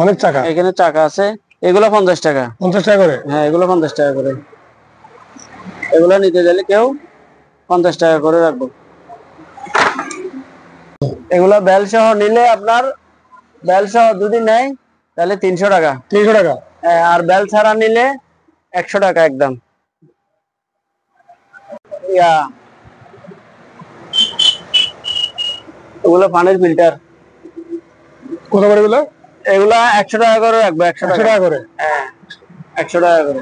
অনেক চাকা, এখানে চাকা আছে, এগুলো 50 টাকা। 50 টাকা করে? হ্যাঁ, এগুলো 50 টাকা করে। এগুলো নিতে গেলে কেউ 50 টাকা করে রাখবো। এগুলো বেল সহ নিলে আপনার, বেল সহ যদি নেয় তাহলে 300 টাকা। 300 টাকা? আর বেল ছাড়া নিলে 100 টাকা একদম। ইয়া, এগুলো পানির ফিল্টার। কত করে এগুলো? এগুলা 100 টাকা করে রাখবো। 100 টাকা করে? হ্যাঁ, 100 টাকা করে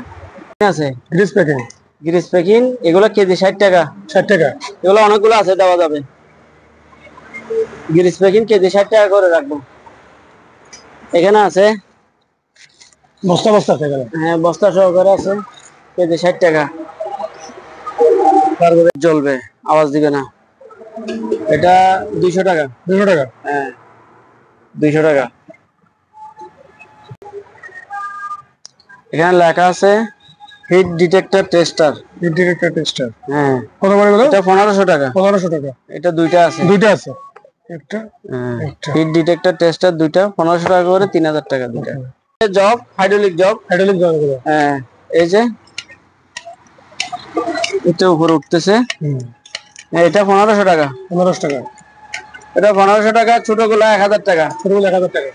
আছে। Greece packing? গ্রিস প্যাকিং এগুলো কেজি 60 টাকা। 60 টাকা? এগুলো অনেকগুলো আছে, দেওয়া যাবে। গ্রিস প্যাকিং কেজি 60 টাকা করে রাখবো। এখানে আছে বস্তা বস্তা আছে এখানে? হ্যাঁ, বস্তা সহকারে আছে, কেজি 60 টাকা। তারপরে জ্বলবে, আওয়াজ দিবে না। এটা 200 টাকা। 200 টাকা? হ্যাঁ, 200 টাকা। এখানে লেখা আছে heat detector tester. Heat detector tester? হ্যাঁ। কত করে এগুলো? এটা 1500 টাকা। 1500 টাকা? এটা দুইটা আছে। দুইটা আছে? একটা হিট ডিটেক্টর টেস্টার দুইটা 1500 টাকা করে, 3000 টাকা দুইটা। Job, hydraulic job. Hydraulic job এগুলো? হ্যাঁ, এই যে এটা উপরে উঠতেছে, এটা 1500 টাকা। 1500 টাকা? এটা 1500 টাকা। ছোটগুলো 1000 টাকা। ছোটগুলো 1000 টাকা?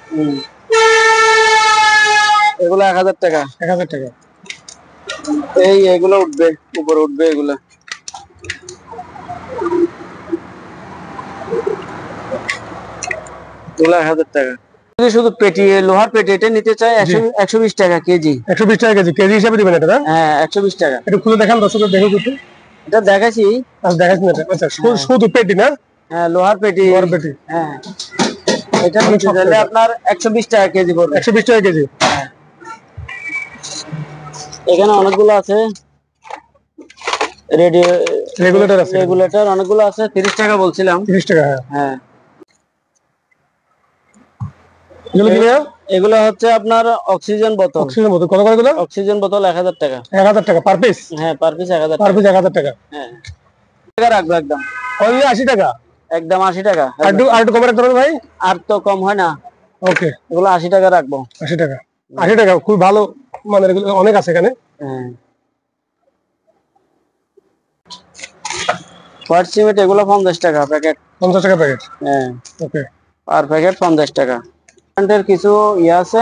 এগুলো 1000 টাকা। 1000 টাকা? এগুলো উঠবে, উপরে উঠবে এগুলা। এগুলো 1000 টাকা। যদি শুধু পেটি, লোহার পেটি এটা নিতে চাই 120 টাকা কেজি। 120 টাকা কেজি? কেজি হিসাবে দিবেন এটা? হ্যাঁ, 120 টাকা। একটু খুলে দেখান দর্শকদের, দেখো একটু। এটা দেখাইছি। আচ্ছা, দেখাচ্ছি না? আচ্ছা, শুধু পেটি না? হ্যাঁ, লোহার পেটি। লোহার পেটি? হ্যাঁ, এটা নিতে চাইলে আপনার 120 টাকা কেজি পড়বে। 120 টাকা কেজি? এখানে অনেকগুলো আছে, রেগুলেটর আছে? রেগুলেটর অনেকগুলো আছে। 30 টাকা বলছিলাম। 30 টাকা? হ্যাঁ। এগুলো কি? এগুলো হচ্ছে আপনার অক্সিজেন বোতল। অক্সিজেন বোতল? কত করে এগুলো? অক্সিজেন বোতল 1000 টাকা। 1000 টাকা পার পিস? হ্যাঁ, পার পিস 1000 পার টাকা। পিস 1000 টাকা? হ্যাঁ, টাকা রাখবো একদম। অনলি 80 টাকা? একদম 80 টাকা। আর একটু কম রাখতে পারবেন ভাই? আর তো কম হয় না। ওকে, এগুলো 80 টাকা রাখবো। 80 টাকা? 80 টাকা খুব ভালো, মানে এগুলো অনেক আছে এখানে। হ্যাঁ, হোয়াইট সিমেন্ট এগুলো 50 টাকা প্যাকেট। 50 টাকা প্যাকেট? হ্যাঁ, ওকে। পার প্যাকেট 50 টাকা। সিমেন্টের কিছু আছে,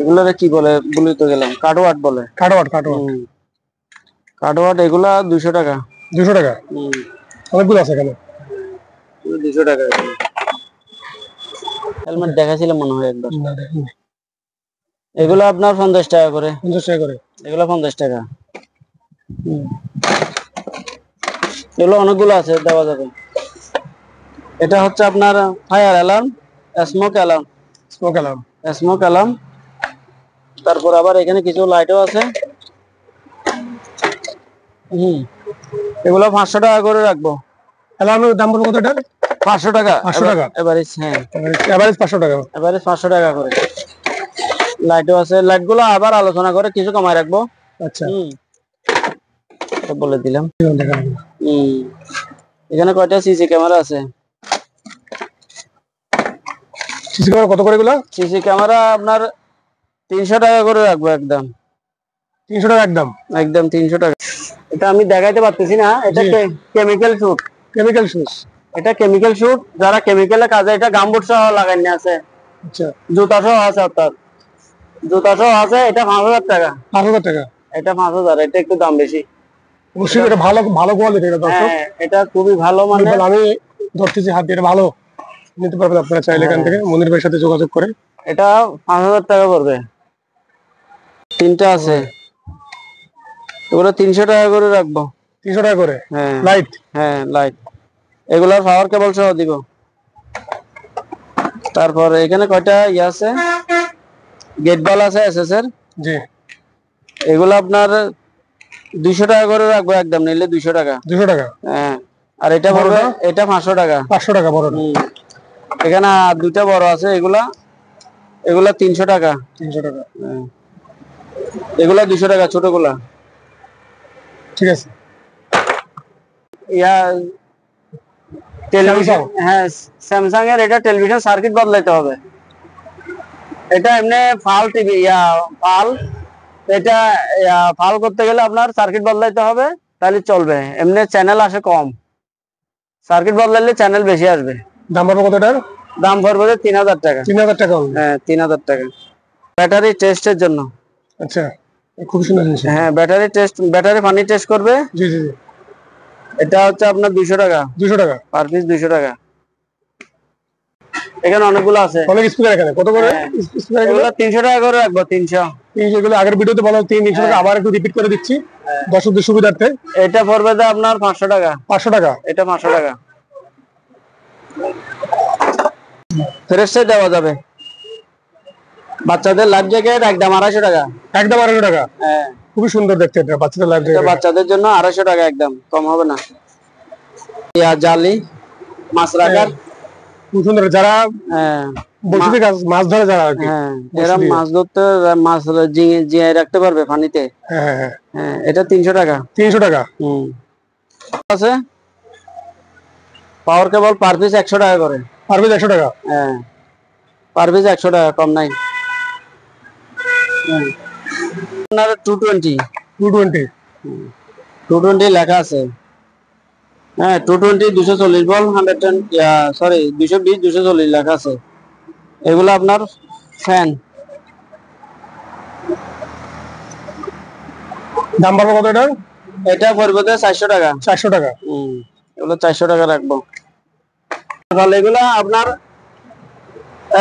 এগুলোরে কি বলে বলি তো গেলাম, কাঠওয়াট বলে। কাঠওয়াট? কাঠওয়াট? কাঠওয়াট এগুলা 200 টাকা। 200 টাকা? অনেকগুলো আছে এখানে। 200 টাকা। হেলমেট দেখাছিলাম মনে হয় একবার। না, দেখিনি। এগুলো আপনার 50 টাকা করে। 50 টাকা করে? এগুলো 50 টাকা। এগুলো অনেকগুলো আছে, দেওয়া যাবে। এটা হচ্ছে আপনার fire alarm, smoke alarm. Smoke alarm? Smoke alarm. তারপর আবার এখানে কিছু লাইটও আছে। এগুলো 500 টাকা করে রাখবো। অ্যালার্মের দাম বলবো কত? এটা 500 টাকা। 500 টাকা এভারেজ? হ্যাঁ, এভারেজ 500 টাকা? এভারেজ 500 টাকা করে। লাইটও আছে, লাইট গুলো আবার আলোচনা করে কিছু কমায় রাখবো। আচ্ছা, বলে দিলাম। এখানে কয়টা সিসি ক্যামেরা আছে? সিসি ক্যামেরা কত করে এগুলো? সিসি ক্যামেরা আপনার 300 টাকা করে রাখবো একদম। 300 টাকা একদম? একদম 300 টাকা। এটা আমি দেখাইতে পারতেছি না, এটা কেমিক্যাল শুট। Chemical shoes? এটা কেমিক্যাল শুট, যারা কেমিক্যালে কাজে, এটা গামবুট সহ লাগাইনি আছে। আচ্ছা, জুতা সহ আছে, অর্থাৎ জুতা সহ আছে। এটা 5000 টাকা। 5000 টাকা? এটা 5000। এটা একটু দাম বেশি। অবশ্যই এটা ভালো, ভালো কোয়ালিটি এটা দর্শক। হ্যাঁ, এটা খুবই ভালো। মানে আমি ধরতেছি হাত দিয়ে, ভালো নিতে পারবেন আপনারা চাইলে এখান থেকে মনির ভাইয়ের সাথে যোগাযোগ করে। এটা 5000 টাকা পড়বে। তিনটা আছে, এগুলো 300 টাকা করে রাখবো। 300 টাকা করে? হ্যাঁ, লাইট? হ্যাঁ, লাইট। এগুলোর পাওয়ার কেবল সহ দিব। তারপর এখানে কয়টা আছে, গেট বাল আছে এসএস এর। জি। এগুলো আপনার 200 টাকা করে রাখবো একদম, নিলে 200 টাকা। 200 টাকা? হ্যাঁ। আর এটা পড়বে, এটা 500 টাকা। 500 টাকা বড়? এখানে দুইটা বড় আছে, এগুলা 300 টাকা। 300 টাকা? এগুলা 200 টাকা, ছোটগুলা। ঠিক আছে। ইয়া টেলিভিশন, হ্যাঁ স্যামসাং এর। এটা টেলিভিশন সার্কিট বদলাইতে হবে। এটা এমনি ফাল টিভি ফাল, এটা ফাল করতে গেলে আপনার সার্কিট বদলাইতে হবে, তাহলে চলবে। এমনি চ্যানেল আসে কম, সার্কিট বদলাইলে চ্যানেল বেশি আসবে। দাম পড়বে কতটার? দাম পড়বে 3000 টাকা। 3000 টাকা? হ্যাঁ 3000 টাকা। ব্যাটারি টেস্টের জন্য। আচ্ছা, খুব সুন্দর জিনিস। হ্যাঁ ব্যাটারি টেস্ট, ব্যাটারি পানি টেস্ট করবে। জি জি জি। এটা হচ্ছে আপনার 200 টাকা। 200 টাকা পার পিস 200 টাকা। এখানে অনেকগুলো আছে, অনেক স্পিকার। এখানে কত করে স্পিকার? এগুলো 300 টাকা করে রাখবো। 300। এগুলো আগের ভিডিওতে বলা 300 টাকা, আবার একটু রিপিট করে দিচ্ছি দর্শকদের সুবিধার্থে। এটা পড়বে তো আপনার 500 টাকা। 500 টাকা? এটা 500 টাকা। ফ্রেশে দেওয়া যাবে। বাচ্চাদের লাইফ জ্যাকেট একদম 250 টাকা। একদম 250 টাকা? হ্যাঁ খুবই সুন্দর দেখতে। এটা বাচ্চাদের লাইফ জ্যাকেট, বাচ্চাদের জন্য 250 টাকা, একদম কম হবে না। জালি মাছ রাখার, খুব সুন্দর। যারা বসে কাজ মাছ ধরে, যারা আর কি, এরা মাছ ধরতে, মাছ জিয়ে রাখতে পারবে পানিতে। হ্যাঁ এটা 300 টাকা। 300 টাকা আছে। পাওয়ার কেবল পার পিস 100 টাকা করে। পার পিস 100 টাকা? হ্যাঁ পার পিস 100 টাকা, কম নাই। 220 220 লেখা আছে। হ্যাঁ 220 240 বল 110 সরি 220 240 লেখা আছে। এগুলো আপনার ফ্যান। দাম পড়বে কত এটার? এটা পড়বে 400 টাকা। 400 টাকা? এগুলো 400 টাকা রাখবো। তাহলে এগুলো আপনার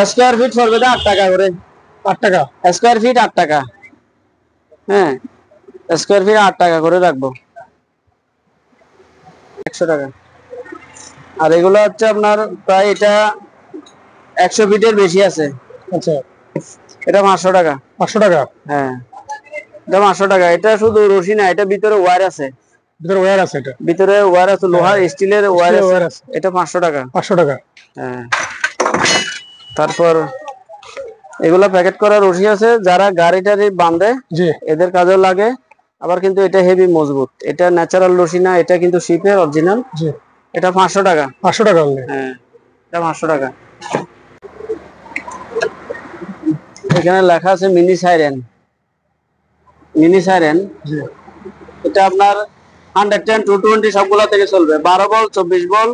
স্কয়ার ফিট পড়বে 8 টাকা করে। 8 টাকা স্কয়ার ফিট? 8 টাকা। হ্যাঁ স্কয়ার ফিট 8 টাকা করে রাখবো। 100 টাকা। আর এগুলো হচ্ছে আপনার প্রায়, এটা 100 ফিটের বেশি আছে। আচ্ছা, এটা 500 টাকা। 500 টাকা? হ্যাঁ এটা 500 টাকা। এটা শুধু রশি না, এটা ভিতরে ওয়্যার আছে। ভিতরে ওয়্যার আছে? এটা ভিতরে ওয়্যার আছে, লোহার স্টিলের ওয়্যার আছে। এটা 500 টাকা। 500 টাকা? হ্যাঁ। তারপর এগুলা প্যাকেট করা রশি আছে, যারা গাড়ি টাড়ি বাঁধে এদের কাজেও লাগে। আবার কিন্তু এটা হেভি মজবুত, এটা ন্যাচারাল রশি না, এটা কিন্তু শিপের অরিজিনাল। এটা 500 টাকা। 500 টাকা? হ্যাঁ এটা 500 টাকা। এখানে লেখা আছে মিনি সাইরেন। মিনি সাইরেন এটা আপনার 110 220 সবগুলা থেকে চলবে। 12 বল 24 বল,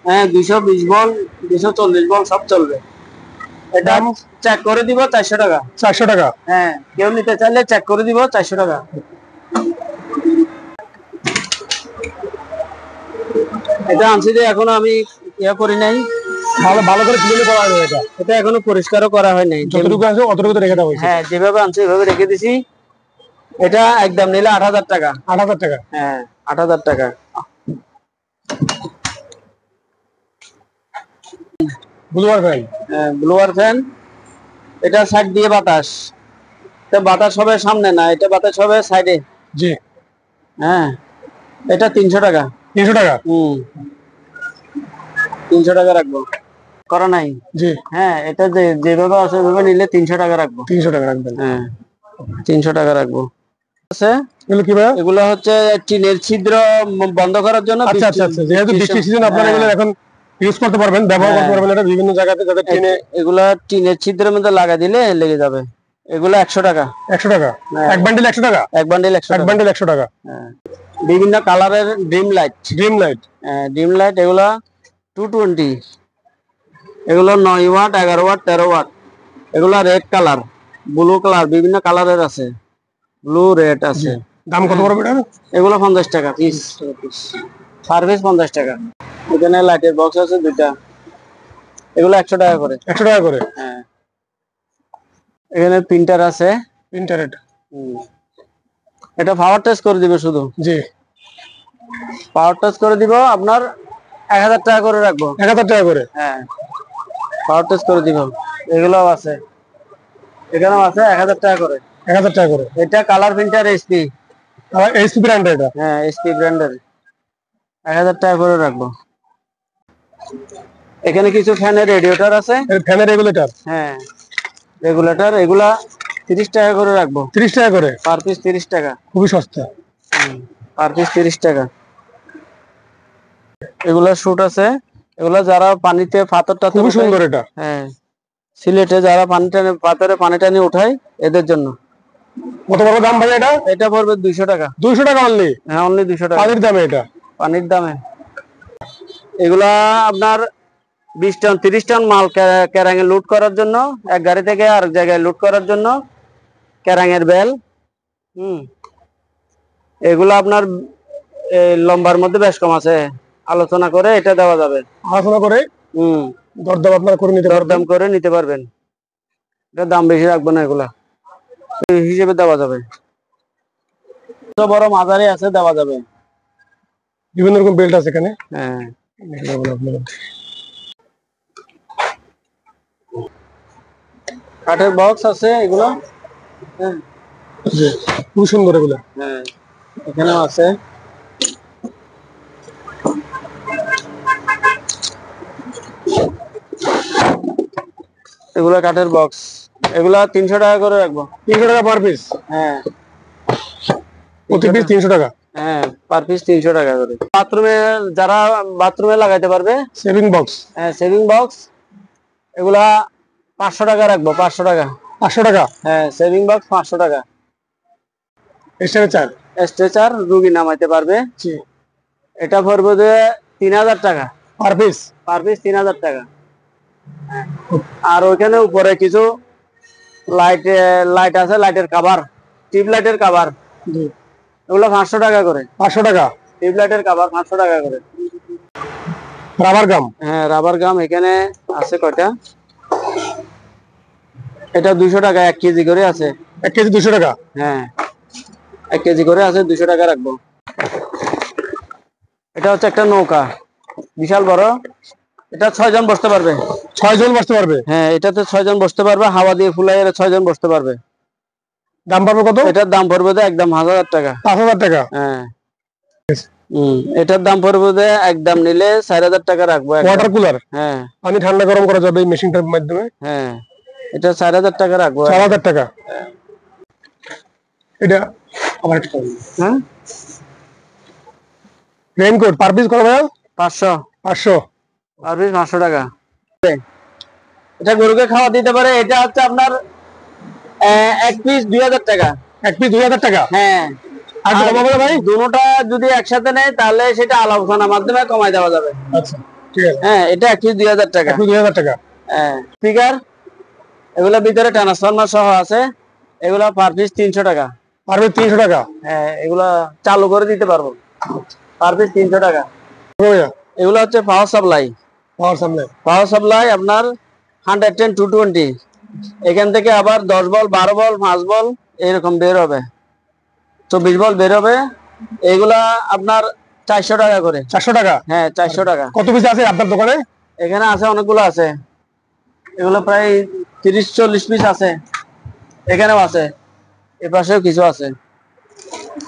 হ্যাঁ 220 বল 240 বল সব চলবে। এটা চেক করে দিব 400 টাকা। 400 টাকা? হ্যাঁ কেউ নিতে চাইলে চেক করে দিব 400 টাকা। এটা আনছি যে এখনো আমি ইয়া করি নাই, ভালো করে ক্লিন করা হয়নি। এটা এখনো পরিষ্কারও করা হয় নাই। যতটুকু আছে অতটুকু রেখে দেওয়া হয়েছে। হ্যাঁ যেভাবে আনছি ওইভাবে রেখে দিছি। এটা একদম নিলে 8000 টাকা। 8000 টাকা? হ্যাঁ 8000 টাকা। Blower fan? হ্যাঁ ব্লোয়ার ফ্যান। এটা সাইড দিয়ে বাতাস, এটা বাতাস হবে সামনে না, এটা বাতাস হবে সাইডে। জি। হ্যাঁ এটা 300 টাকা। 300 টাকা? 300 টাকা রাখবো। করা নাই? জি। হ্যাঁ এটা যেভাবে আছে ওইভাবে নিলে 300 টাকা রাখবো। 300 টাকা রাখবেন? হ্যাঁ 300 টাকা রাখবো। আছে এগুলো কি ভাই? এগুলো হচ্ছে টিনের ছিদ্র বন্ধ করার জন্য। আচ্ছা আচ্ছা আচ্ছা, যেহেতু বৃষ্টির সিজন আপনারা এগুলো এখন ইউজ করতে পারবেন, ব্যবহার করতে পারবেন। এটা বিভিন্ন জায়গাতে যাদের টিনে, এগুলা টিনের ছিদ্রের মধ্যে লাগা দিলে লেগে যাবে। এগুলো 100 টাকা। 100 টাকা? এক বান্ডিল 100 টাকা? এক বান্ডিল 100 টাকা। এক বান্ডিল 100 টাকা? হ্যাঁ বিভিন্ন কালারের dream light. Dream light? Dream light এগুলা 220। এগুলো 9 ওয়াট 11 ওয়াট 13 ওয়াট। এগুলা রেড কালার, ব্লু কালার, বিভিন্ন কালারের আছে, ব্লু রেড আছে। দাম কত পড়বে এটা? এগুলো 50 টাকা পিস। সার্ভিস 50 টাকা। এখানে লাইটের বক্স আছে দুইটা, এগুলো 100 টাকা করে। 100 টাকা করে? হ্যাঁ। এখানে প্রিন্টার আছে। প্রিন্টার? এটা পাওয়ার টেস্ট করে দিবে শুধু। জি। পাওয়ার টেস্ট করে দিব আপনার 1000 টাকা করে রাখবো। 1000 টাকা করে? হ্যাঁ পাওয়ার টেস্ট করে দিব। এগুলোও আছে, এখানেও আছে 1000 টাকা করে। 1000 টাকা করে? এটা কালার প্রিন্টার এসপি। এসপি ব্র্যান্ডের এটা? হ্যাঁ এসপি ব্র্যান্ডের। 1000 টাকা করে রাখবো। এখানে কিছু ফ্যানের রেডিয়েটর আছে। ফ্যানের রেগুলেটর? হ্যাঁ রেগুলেটর, এগুলা 30 টাকা করে রাখবো। 30 টাকা করে? পার পিস 30 টাকা। খুবই সস্তা। পার পিস 30 টাকা। এগুলা শুট আছে, এগুলো যারা পানিতে পাথর টাথর খুবই উঠায়, সুন্দর এটা। হ্যাঁ সিলেটে যারা পাথরে পানি টানি উঠায় এদের জন্য। কত বড় দাম ভাই এটা? এটা পড়বে 200 টাকা। 200 টাকা অনলি? হ্যাঁ অনলি 200 টাকা পানির দামে এটা? পানির দামে। এগুলা আপনার 20 টন 30 টন মাল ক্যারাঙে লুট করার জন্য, এক গাড়ি থেকে আরেক জায়গায় লুট করার জন্য ক্যারাঙের বেল। এগুলো আপনার লম্বার মধ্যে বেশ কম আছে, আলোচনা করে এটা দেওয়া যাবে। আলোচনা করে দরদাম আপনারা করে নিতে পারবেন। দরদাম করে নিতে পারবেন, এটা দাম বেশি রাখবো না, এগুলা এই হিসেবে দেওয়া যাবে। তো বড় মাঝারি আছে, দেওয়া যাবে। বিভিন্ন রকম বেল্ট আছে এখানে। হ্যাঁ কাঠের বক্স আছে এগুলো। হ্যাঁ খুব সুন্দর এগুলো। হ্যাঁ এখানেও আছে। এগুলো কাঠের বক্স, এগুলা 300 টাকা করে রাখবো। 300 টাকা পার পিস? হ্যাঁ প্রতি পিস 300 টাকা? হ্যাঁ পার পিস 300 টাকা করে। বাথরুমে যারা বাথরুমে লাগাইতে পারবে সেভিং বক্স। হ্যাঁ সেভিং বক্স, এগুলা 500 টাকা রাখবো। 500 টাকা? 500 টাকা? হ্যাঁ সেভিং বক্স 500 টাকা। স্ট্রেচার? স্ট্রেচার রুগী নামাইতে পারবে, এটা পড়বে যে 3000 টাকা পার পিস? পার পিস 3000 টাকা। আর ওইখানে উপরে কিছু লাইট আছে, লাইটের কভার, টিউব লাইটের কভার, এগুলো 500 টাকা করে। 500 টাকা? টিউব লাইটের কভার 500 টাকা করে। রাবার গাম? হ্যাঁ রাবার গাম এখানে আছে কয়টা, এটা 200 টাকা, 1 কেজি করে আছে। 1 কেজি 200 টাকা? হ্যাঁ 1 কেজি করে আছে, 200 টাকা রাখবো। এটা হচ্ছে একটা নৌকা, বিশাল বড়, এটা 6 জন বসতে পারবে। 6 জন বসতে পারবে? হ্যাঁ এটাতে 6 জন বসতে পারবে, হাওয়া দিয়ে ফুলাইয়ে 6 জন বসতে পারবে। দাম পাবে কত? এটার দাম পড়বে যে একদম 1000 টাকা। 5000 টাকা? হ্যাঁ এটার দাম পড়বে যে একদম নিলে 4000 টাকা রাখবো। Water cooler? হ্যাঁ পানি ঠান্ডা গরম করা যাবে এই মেশিনটার মাধ্যমে? হ্যাঁ এটা 4000 টাকা রাখবো। 4000 টাকা? এটা আবার একটা হ্যাঁ রেইনকোট পার পিস কত ভাই? 500? 500 পার পিস 500 টাকা। এটা গরুকে খাওয়া দিতে পারে। এটা হচ্ছে আপনার 1 পিস 2000 টাকা। 1 পিস 2000 টাকা? হ্যাঁ আর কত হবে ভাই? দুটোটা যদি একসাথে নেয় তাহলে সেটা আলোচনার মাধ্যমে কমাই দেওয়া যাবে। আচ্ছা ঠিক আছে। হ্যাঁ এটা 1 পিস 2000 টাকা। 1 পিস 2000 টাকা? হ্যাঁ স্পিকার, এগুলা ভিতরে ট্রান্সফরমার সহ আছে, এগুলা পার পিস 300 টাকা। পার পিস 300 টাকা? হ্যাঁ এগুলা চালু করে দিতে পারবো, পার পিস 300 টাকা। ভাইয়া এগুলো হচ্ছে power supply. Power supply? Power supply আপনার 110 220, এখান থেকে আবার 10 বল 12 বল 5 বল এরকম বের হবে, 24 বল বের হবে। এগুলা আপনার 400 টাকা করে। 400 টাকা? হ্যাঁ 400 টাকা। কত পিস আছে আপনার দোকানে? এখানে আছে অনেকগুলো আছে, এগুলো প্রায় 30-40 পিস আছে, এখানেও আছে, এপাশেও কিছু আছে।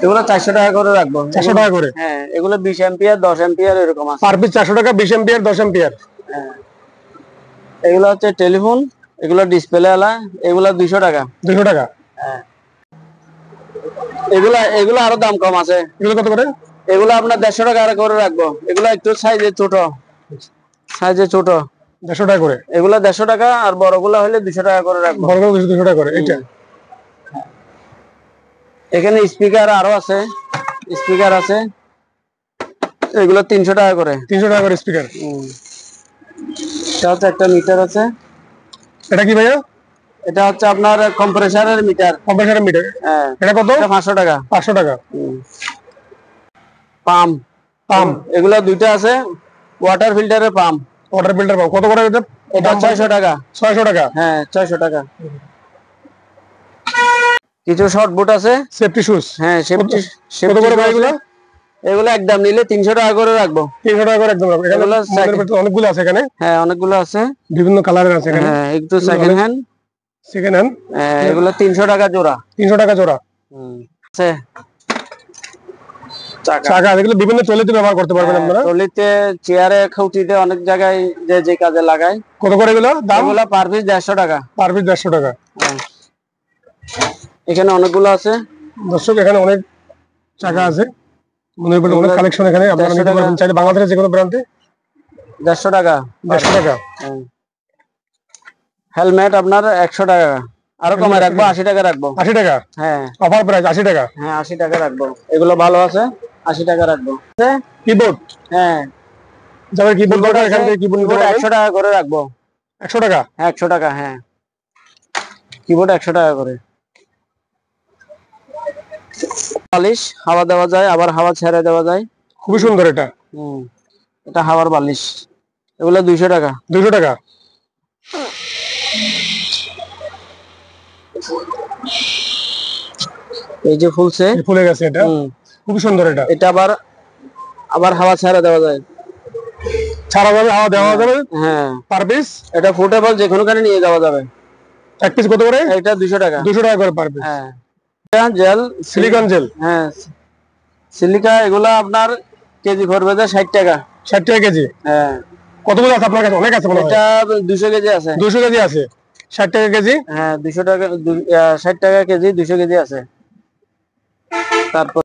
এগুলো 400 টাকা করে রাখবো। 400 টাকা করে? হ্যাঁ এগুলো 20 এম্পিয়ার 10 এম্পিয়ার এরকম আছে। পার পিস 400 টাকা, 20 এম্পিয়ার 10 এম্পিয়ার? হ্যাঁ এগুলো হচ্ছে টেলিফোন, এগুলো ডিসপ্লে আলা, এগুলো 200 টাকা। 200 টাকা? হ্যাঁ এগুলো আরো দাম কম আছে। এগুলো কত করে? এগুলো আপনার 150 টাকা করে রাখবো। এগুলো একটু সাইজে ছোট, সাইজে ছোট। 150 টাকা করে? এগুলো 150 টাকা, আর বড়গুলো হলে 200 টাকা করে রাখবো। বড়গুলো 200 টাকা করে? এটা এখানে স্পিকার আরো আছে, স্পিকার আছে, এগুলো 300 টাকা করে। 300 টাকা করে স্পিকার? এটা হচ্ছে একটা মিটার আছে। এটা কি ভাইয়া? এটা হচ্ছে আপনার কম্প্রেসারের মিটার। কম্প্রেসারের মিটার? হ্যাঁ এটা কত? 500 টাকা। 500 টাকা? Pump, pump? এগুলা দুইটা আছে, ওয়াটার ফিল্টারের পাম্প। ওয়াটার ফিল্টার পাম্প কত করে এটা? এটা 600 টাকা। 600 টাকা? হ্যাঁ 600 টাকা। কিছু শর্ট বুট আছে, সেফটি শুজ? হ্যাঁ সেফটি। কত করে ভাই এগুলো? এগুলো একদম নিলে 300 টাকা করে রাখবো। 300 টাকা করে একদম রাখবো। এখানে অনেকগুলো আছে এখানে? হ্যাঁ অনেকগুলো আছে, বিভিন্ন কালারের আছে এখানে। হ্যাঁ একটু সেকেন্ড হ্যান্ড। Second hand? এগুলো 300 টাকা জোড়া। 300 টাকা জোড়া? আছে চাকা, এগুলো বিভিন্ন ট্রলিতে ব্যবহার করতে পারবেন আপনারা। ট্রলিতে, চেয়ারে, খুঁটিতে, অনেক জায়গায় যে কাজে লাগায়। কত করে এগুলো দাম? এগুলো পার পিস 150 টাকা। পার পিস 150 টাকা? এখানে অনেকগুলো আছে দর্শক, এখানে অনেক চাকা আছে, মনে হয় অনেক কালেকশন এখানে আপনারা নিতে পারবেন চাইলে বাংলাদেশের যে কোনো প্রান্তে। 150 টাকা। 150 টাকা। হেলমেট আপনার 100 টাকা, আরো কমে রাখবো, 80 টাকা রাখবো। 80 টাকা হ্যাঁ অফার প্রাইস 80 টাকা। হ্যাঁ 80 টাকা রাখবো, এগুলো ভালো আছে, 80 টাকা রাখবো। কিবোর্ড, হ্যাঁ যাদের কিবোর্ড দরকার এখান থেকে কিবোর্ড নিতে পারবেন। 100 টাকা করে রাখবো। 100 টাকা? হ্যাঁ 100 টাকা। হ্যাঁ কিবোর্ড 100 টাকা করে। বালিশ হাওয়া দেওয়া যায়, আবার হাওয়া ছেড়ে দেওয়া যায়। খুবই সুন্দর এটা। এটা হাওয়ার বালিশ, এগুলো 200 টাকা। 200 টাকা। এই যে ফুলছে, ফুলে গেছে, এটা খুবই সুন্দর। এটা এটা আবার আবার হাওয়া ছেড়ে দেওয়া যায়, ছাড়া যাবে, হাওয়া দেওয়া যাবে। হ্যাঁ পার পিস এটা ফুটেবল, যে কোনো কানে নিয়ে যাওয়া যাবে। এক পিস কত করে? এটা 200 টাকা। 200 টাকা করে পার পিস। হ্যাঁ এটা জেল, সিলিকন জেল। হ্যাঁ সিলিকা, এগুলা আপনার কেজি পড়বে 60 টাকা। 60 টাকা কেজি? হ্যাঁ। কতগুলো আছে আপনার কাছে? অনেক আছে মনে হয়। এটা 200 কেজি আছে। 200 কেজি আছে, 60 টাকা কেজি। হ্যাঁ 200 টাকা, 60 টাকা কেজি, 200 কেজি আছে। তারপর